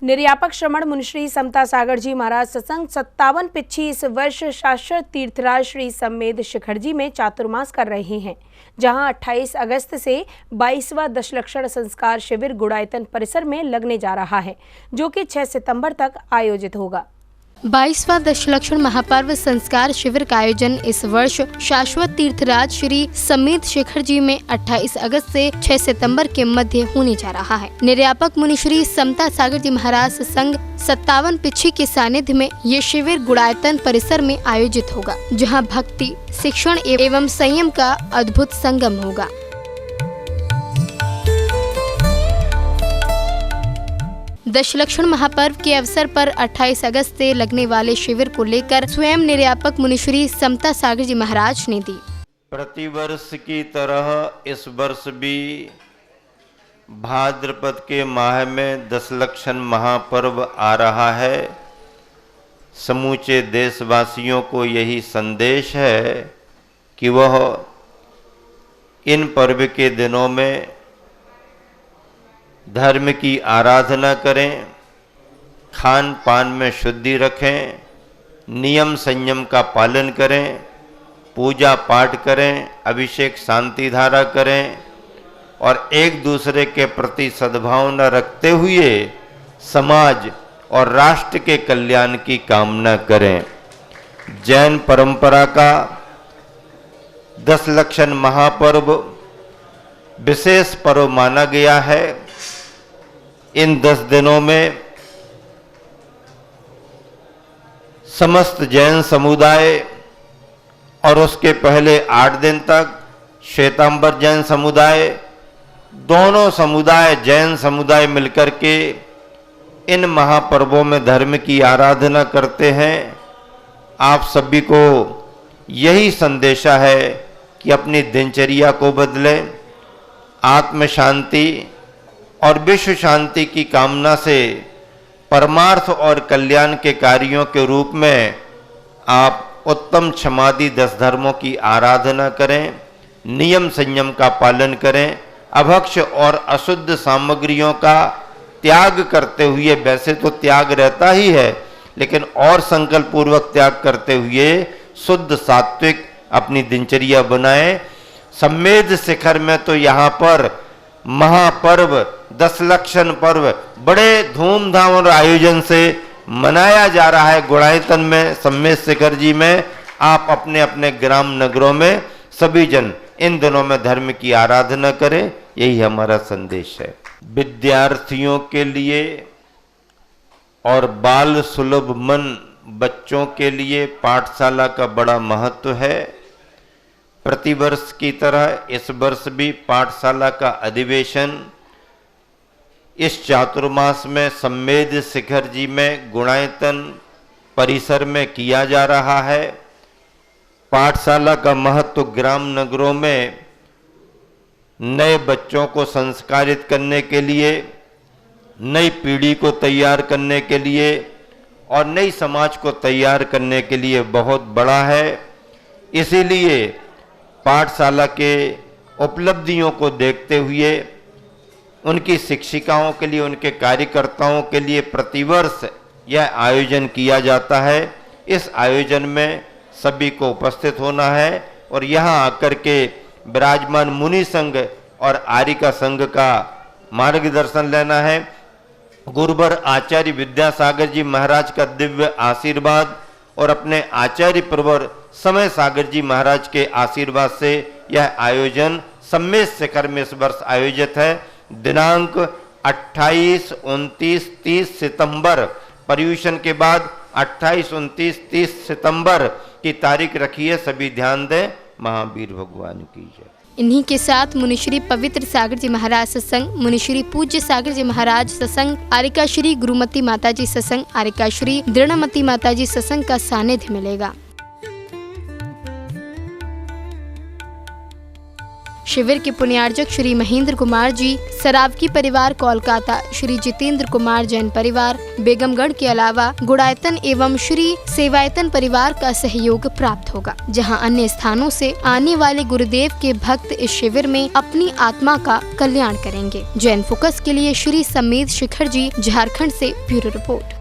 निर्यापक श्रमण मुनिश्री समता सागर जी महाराज सत्संग 57 पिच्छी इस वर्ष शाश्वत तीर्थराज श्री सम्मेद शिखर जी में चातुर्मास कर रहे हैं, जहां 28 अगस्त से 22वां दशलक्षण संस्कार शिविर गुड़ायतन परिसर में लगने जा रहा है, जो कि 6 सितंबर तक आयोजित होगा। 22वां दशलक्षण महापर्व संस्कार शिविर का आयोजन इस वर्ष शाश्वत तीर्थराज श्री सम्मेद शिखर जी में 28 अगस्त से 6 सितंबर के मध्य होने जा रहा है। निर्यापक मुनिश्री समता सागर जी महाराज सत्संग 57 पिच्छी के सानिध्य में ये शिविर गुड़ायतन परिसर में आयोजित होगा, जहां भक्ति, शिक्षण एवं संयम का अद्भुत संगम होगा। दशलक्षण महापर्व के अवसर पर 28 अगस्त से लगने वाले शिविर को लेकर स्वयं निर्यापक मुनिश्री समता सागर जी महाराज ने दी। प्रतिवर्ष की तरह इस वर्ष भी भाद्रपद के माह में दशलक्षण महापर्व आ रहा है। समूचे देशवासियों को यही संदेश है कि वह इन पर्व के दिनों में धर्म की आराधना करें, खान पान में शुद्धि रखें, नियम संयम का पालन करें, पूजा पाठ करें, अभिषेक शांति धारा करें और एक दूसरे के प्रति सद्भावना रखते हुए समाज और राष्ट्र के कल्याण की कामना करें। जैन परंपरा का दशलक्षण महापर्व विशेष पर्व माना गया है। इन 10 दिनों में समस्त जैन समुदाय और उसके पहले 8 दिन तक श्वेतांबर जैन समुदाय, दोनों समुदाय जैन समुदाय मिलकर के इन महापर्वों में धर्म की आराधना करते हैं। आप सभी को यही संदेशा है कि अपनी दिनचर्या को बदलें, आत्म शांति और विश्व शांति की कामना से परमार्थ और कल्याण के कार्यों के रूप में आप उत्तम क्षमादि 10 धर्मों की आराधना करें, नियम संयम का पालन करें, अभक्ष और अशुद्ध सामग्रियों का त्याग करते हुए, वैसे तो त्याग रहता ही है, लेकिन और संकल्प पूर्वक त्याग करते हुए शुद्ध सात्विक अपनी दिनचर्या बनाएं। सम्मेद शिखर में तो यहाँ पर महापर्व दशलक्षण पर्व बड़े धूमधाम और आयोजन से मनाया जा रहा है। गुड़ायतन में सम्मेद शिखर जी में आप अपने अपने ग्राम नगरों में सभी जन इन दिनों में धर्म की आराधना करें, यही हमारा संदेश है। विद्यार्थियों के लिए और बाल सुलभ मन बच्चों के लिए पाठशाला का बड़ा महत्व है। प्रतिवर्ष की तरह इस वर्ष भी पाठशाला का अधिवेशन इस चातुर्मास में सम्मेद शिखर जी में गुणायतन परिसर में किया जा रहा है। पाठशाला का महत्व ग्राम नगरों में नए बच्चों को संस्कारित करने के लिए, नई पीढ़ी को तैयार करने के लिए और नई समाज को तैयार करने के लिए बहुत बड़ा है। इसीलिए पाठशाला के उपलब्धियों को देखते हुए उनकी शिक्षिकाओं के लिए, उनके कार्यकर्ताओं के लिए प्रतिवर्ष यह आयोजन किया जाता है। इस आयोजन में सभी को उपस्थित होना है और यहाँ आकर के विराजमान मुनि संघ और आर्यिका संघ का मार्गदर्शन लेना है। गुरुवर आचार्य विद्यासागर जी महाराज का दिव्य आशीर्वाद और अपने आचार्य प्रवर समय सागर जी महाराज के आशीर्वाद से यह आयोजन सम्मेद शिखर में इस वर्ष आयोजित है। दिनांक 28, 29, 30 सितंबर, पर्यूषण के बाद 28, 29, 30 सितंबर की तारीख रखी है। सभी ध्यान दें। महावीर भगवान की जय। इन्हीं के साथ मुनिश्री पवित्र सागर जी महाराज सत्संग, मुनिश्री पूज्य सागर जी महाराज सत्संग, आर्यिका श्री गुरुमती माता जी सत्संग, आर्यिका श्री दृढ़मती माता जी सत्संग का सानिध्य मिलेगा। शिविर के पुण्यार्जक श्री महेंद्र कुमार जी, सरावकी परिवार कोलकाता, श्री जितेंद्र कुमार जैन परिवार बेगमगढ़ के अलावा गुड़ायतन एवं श्री सेवायतन परिवार का सहयोग प्राप्त होगा, जहां अन्य स्थानों से आने वाले गुरुदेव के भक्त इस शिविर में अपनी आत्मा का कल्याण करेंगे। जैन फोकस के लिए श्री समेत शिखर जी, झारखंड से ब्यूरो रिपोर्ट।